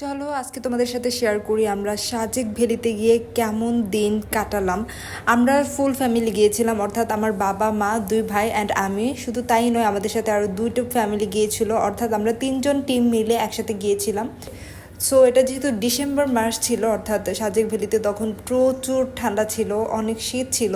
চলো আজকে তোমাদের সাথে শেয়ার করি আমরা সাজেক ভ্যালিতে গিয়ে কেমন দিন কাটালাম। আমরা ফুল ফ্যামিলি গিয়েছিলাম, অর্থাৎ আমার বাবা মা দুই ভাই অ্যান্ড আমি। শুধু তাই নয়, আমাদের সাথে আরও দুইটা ফ্যামিলি গিয়েছিল, অর্থাৎ আমরা তিনজন টিম মিলে একসাথে গিয়েছিলাম। সো এটা যেহেতু ডিসেম্বর মাস ছিল, অর্থাৎ সাজেক ভ্যালিতে তখন প্রচুর ঠান্ডা ছিল, অনেক শীত ছিল।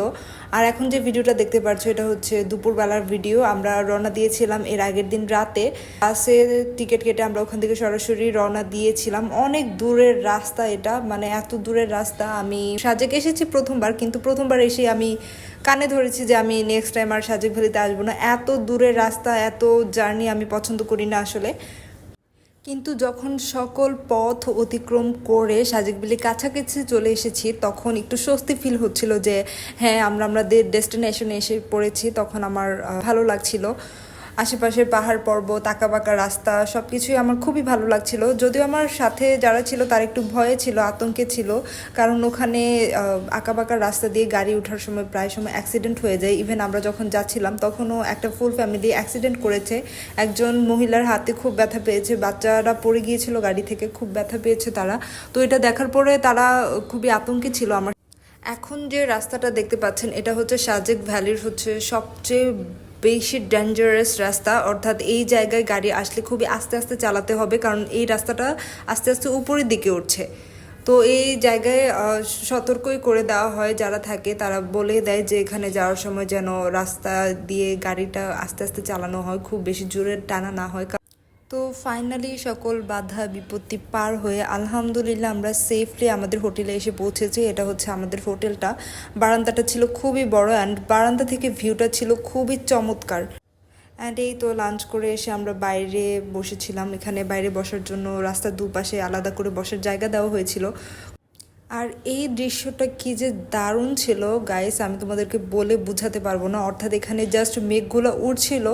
আর এখন যে ভিডিওটা দেখতে পাচ্ছ এটা হচ্ছে দুপুরবেলার ভিডিও। আমরা রওনা দিয়েছিলাম এর আগের দিন রাতে, বাসে টিকিট কেটে আমরা ওখান থেকে সরাসরি রওনা দিয়েছিলাম। অনেক দূরের রাস্তা এটা, মানে এত দূরের রাস্তা। আমি সাজেক এসেছি প্রথমবার, কিন্তু প্রথমবার এসে আমি কানে ধরেছি যে আমি নেক্সট টাইম আর সাজেক ভ্যালিতে আসবো না। এত দূরের রাস্তা, এত জার্নি আমি পছন্দ করি না আসলে। কিন্তু যখন সকল পথ অতিক্রম করে সাজেক ভ্যালির কাছাকাছি চলে এসেছি, তখন একটু স্বস্তি ফিল হচ্ছিল যে হ্যাঁ আমাদের ডেস্টিনেশনে এসে পড়েছি। তখন আমার ভালো লাগছিল। আশেপাশের পাহাড় পর্বত, আঁকাবাঁকা রাস্তা, সব কিছুই আমার খুবই ভালো লাগছিল। যদিও আমার সাথে যারা ছিল তার একটু ভয়ে ছিল, আতঙ্কে ছিল, কারণ ওখানে আঁকাবাঁকা রাস্তা দিয়ে গাড়ি ওঠার সময় প্রায় সময় অ্যাক্সিডেন্ট হয়ে যায়। ইভেন আমরা যখন যাচ্ছিলাম তখনও একটা ফুল ফ্যামিলি অ্যাক্সিডেন্ট করেছে। একজন মহিলার হাতে খুব ব্যথা পেয়েছে, বাচ্চারা পড়ে গিয়েছিল গাড়ি থেকে, খুব ব্যথা পেয়েছে তারা। তো এটা দেখার পরে তারা খুবই আতঙ্কে ছিল। আমার এখন যে রাস্তাটা দেখতে পাচ্ছেন এটা হচ্ছে সাজেক ভ্যালির সবচেয়ে বেশি ডেঞ্জারাস রাস্তা, অর্থাৎ এই জায়গায় গাড়ি আসলে খুবই আস্তে আস্তে চালাতে হবে, কারণ এই রাস্তাটা আস্তে আস্তে উপরের দিকে উঠছে। তো এই জায়গায় সতর্কই করে দেওয়া হয়, যারা থাকে তারা বলে দেয় যে এখানে যাওয়ার সময় যেন রাস্তা দিয়ে গাড়িটা আস্তে আস্তে চালানো হয়, খুব বেশি জোরে টানা না হয়। তো ফাইনালি সকল বাধা বিপত্তি পার হয়ে আলহামদুলিল্লাহ আমরা সেফলি আমাদের হোটেলে এসে পৌঁছেছি। এটা হচ্ছে আমাদের হোটেলটা। বারান্দাটা ছিল খুবই বড় অ্যান্ড বারান্দা থেকে ভিউটা ছিল খুবই চমৎকার। অ্যান্ড এই তো লাঞ্চ করে এসে আমরা বাইরে বসেছিলাম। এখানে বাইরে বসার জন্য রাস্তার দুপাশে আলাদা করে বসার জায়গা দেওয়া হয়েছিল। আর এই দৃশ্যটা কি যে দারুণ ছিল গাইস, আমি তোমাদেরকে বলে বোঝাতে পারবো না। অর্থাৎ এখানে জাস্ট মেঘগুলো উড়ছিল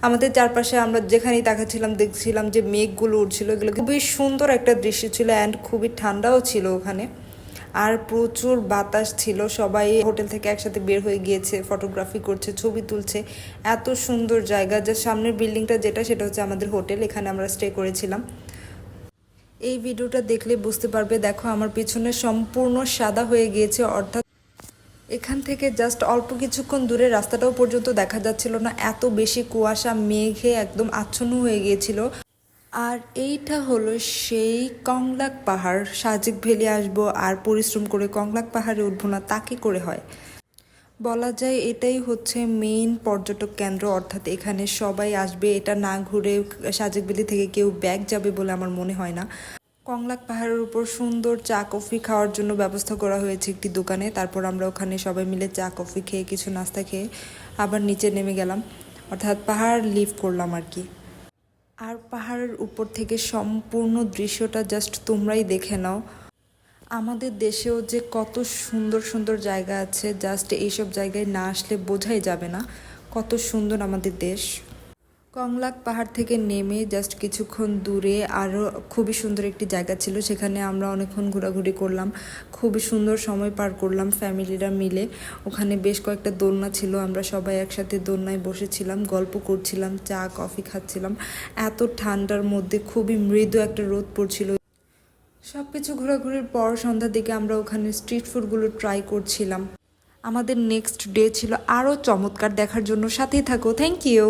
আমাদের চারপাশে, আমরা যেখানেই তাকাচ্ছিলাম দেখছিলাম যে মেঘগুলো উঠছিল। এগুলো খুবই সুন্দর একটা দৃশ্য ছিল অ্যান্ড খুবই ঠান্ডাও ছিল ওখানে। আর প্রচুর বাতাস ছিল, সবাই হোটেল থেকে একসাথে বের হয়ে গিয়েছে, ফটোগ্রাফি করছে, ছবি তুলছে। এত সুন্দর জায়গা। যে সামনের বিল্ডিংটা সেটা হচ্ছে আমাদের হোটেল, এখানে আমরা স্টে করেছিলাম। এই ভিডিওটা দেখলে বুঝতে পারবে, দেখো আমার পিছনে সম্পূর্ণ সাদা হয়ে গিয়েছে, অর্থাৎ এখান থেকে জাস্ট অল্প কিছুক্ষণ দূরে রাস্তাটাও পর্যন্ত দেখা যাচ্ছিল না, এত বেশি কুয়াশা মেঘে একদম আচ্ছন্ন হয়ে গিয়েছিল। আর এইটা হলো সেই কংলাক পাহাড়। সাজেক ভ্যালি আসবো আর পরিশ্রম করে কংলাক পাহাড়ে উঠবো না, তা কি করে হয়? বলা যায় এটাই হচ্ছে মেইন পর্যটক কেন্দ্র, অর্থাৎ এখানে সবাই আসবে। এটা না ঘুরে সাজেক ভ্যালি থেকে কেউ ব্যাক যাবে বলে আমার মনে হয় না। কংলাক পাহাড়ের উপর সুন্দর চা কফি খাওয়ার জন্য ব্যবস্থা করা হয়েছে একটি দোকানে। তারপর আমরা ওখানে সবাই মিলে চা কফি খেয়ে, কিছু নাস্তা খেয়ে আবার নিচে নেমে গেলাম, অর্থাৎ পাহাড় লিভ করলাম আর কি। আর পাহাড়ের উপর থেকে সম্পূর্ণ দৃশ্যটা জাস্ট তোমরাই দেখে নাও। আমাদের দেশেও যে কত সুন্দর সুন্দর জায়গা আছে, জাস্ট এইসব জায়গায় না আসলে বোঝাই যাবে না কত সুন্দর আমাদের দেশ। কংলাক পাহাড় থেকে নেমে জাস্ট কিছুক্ষণ দূরে আরও খুবই সুন্দর একটি জায়গা ছিল, সেখানে আমরা অনেকক্ষণ ঘোরাঘুরি করলাম, খুবই সুন্দর সময় পার করলাম ফ্যামিলিরা মিলে। ওখানে বেশ কয়েকটা দোলনা ছিল, আমরা সবাই একসাথে দোলনায় বসেছিলাম, গল্প করছিলাম, চা কফি খাচ্ছিলাম। এত ঠান্ডার মধ্যে খুবই মৃদু একটা রোদ পড়ছিল। সব কিছু ঘোরাঘুরির পর সন্ধ্যার দিকে আমরা ওখানে স্ট্রিট ফুডগুলো ট্রাই করছিলাম। আমাদের নেক্সট ডে ছিল আরও চমৎকার, দেখার জন্য সাথেই থাকো। Thank you.